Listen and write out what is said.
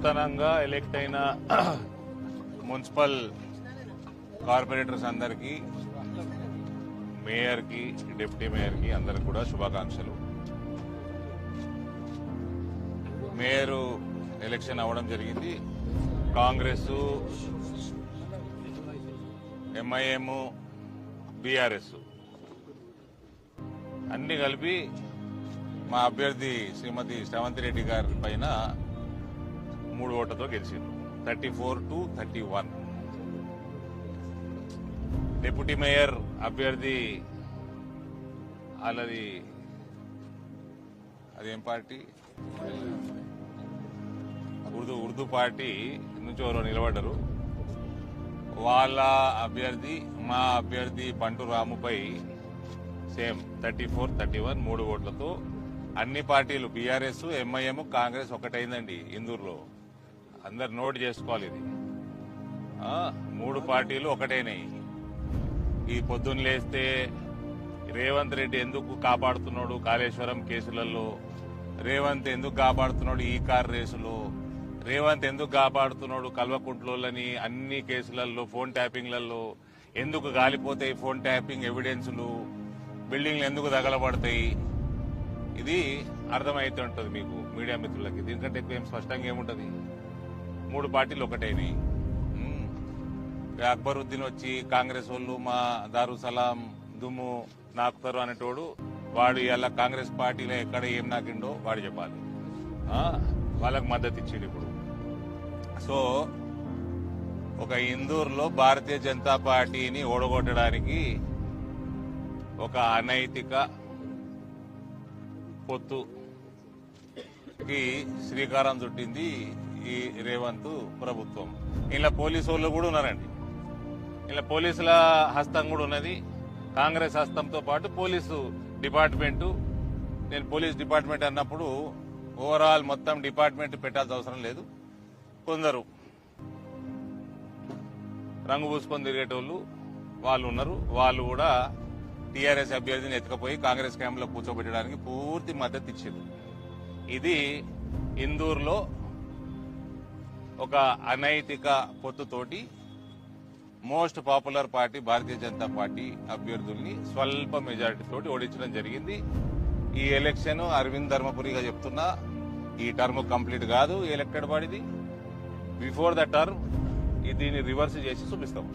నూతనంగా ఎలక్ట్ అయిన municipal corporators అందరికీ, మేయర్కి, డిప్యూటీ మేయర్కి అందరికి కూడా శుభాకాంక్షలు. మేయరు ఎలక్షన్ అవ్వడం జరిగింది. కాంగ్రెస్, ఎంఐఎం, బీఆర్ఎస్ అన్ని కలిపి మా అభ్యర్థి శ్రీమతి శ్రవంతి రెడ్డి గారి పైన 3 ఓట్లతో గెలిచింది, 34-31. డిప్యూటీ మేయర్ అభ్యర్థి వాళ్ళది అదేం పార్టీ, ఉర్దూ పార్టీ నుంచి ఎవరో నిలబడ్డారు. వాళ్ళ అభ్యర్థి మా అభ్యర్థి బంటు రాముపై సేమ్ 34-31 3 ఓట్లతో అన్ని పార్టీలు బీఆర్ఎస్, ఎంఐఎం, కాంగ్రెస్ ఒకటైందండి ఇందూరులో. అందరు నోట్ చేసుకోవాలి, ఇది 3 పార్టీలు ఒకటైనాయి. ఈ పొద్దున్న లేస్తే రేవంత్ రెడ్డి ఎందుకు కాపాడుతున్నాడు కాళేశ్వరం కేసులలో, రేవంత్ ఎందుకు కాపాడుతున్నాడు ఈ కార్ రేసులో, రేవంత్ ఎందుకు కాపాడుతున్నాడు కల్వకుంట్లోని అన్ని కేసులలో, ఫోన్ ట్యాపింగ్లలో ఎందుకు గాలిపోతాయి ఫోన్ ట్యాపింగ్ ఎవిడెన్సులు, బిల్డింగ్లు ఎందుకు తగలబడతాయి, ఇది అర్థమైతే ఉంటుంది మీకు మీడియా మిత్రులకి. దీనికంటే ఎక్కువ ఏం స్పష్టంగా ఏముంటది. 3 పార్టీలు ఒకటైనాయి. అక్బరుద్దీన్ వచ్చి కాంగ్రెస్ వాళ్ళు మా దారుసలాం దుమ్ము నాకుతారు అనేటోడు, వాడు ఇలా కాంగ్రెస్ పార్టీలో ఎక్కడ ఏం నాకిండో వాడు చెప్పాలి. వాళ్ళకు మద్దతు ఇచ్చిండు ఇప్పుడు. సో ఒక ఇందూరులో భారతీయ జనతా పార్టీని ఓడగొట్టడానికి ఒక అనైతిక పొత్తుకి శ్రీకారం చుట్టింది ఈ రేవంత్ ప్రభుత్వం. ఇలా పోలీసు వాళ్ళు కూడా ఉన్నారండి, ఇలా పోలీసుల హస్తం కూడా ఉన్నది. కాంగ్రెస్ హస్తంతో పాటు పోలీసు డిపార్ట్మెంటు, నేను పోలీస్ డిపార్ట్మెంట్ అన్నప్పుడు ఓవరాల్ మొత్తం డిపార్ట్మెంట్ పెట్టాల్సిన అవసరం లేదు. కొందరు రంగు పూసుకొని తిరిగేటోళ్ళు వాళ్ళు ఉన్నారు. వాళ్ళు కూడా టీఆర్ఎస్ అభ్యర్థిని ఎత్తుకపోయి కాంగ్రెస్ క్యాంపులో కూర్చోబెట్టడానికి పూర్తి మద్దతు ఇచ్చింది. ఇది ఇందూరులో ఒక అనైతిక పొత్తుతోటి most popular party Bharatiya Janata party అభ్యర్థుల్ని స్వల్ప మెజారిటీ తోటి ఓడించడం జరిగింది. ఈ ఎలక్షన్ అరవింద్ ధర్మపురిగా చెప్తున్నా, ఈ టర్మ్ కంప్లీట్ కాదు ఎలక్టెడ్ బాడీది. బిఫోర్ ద టర్మ్ దీన్ని రివర్స్ చేసి చూపిస్తాం.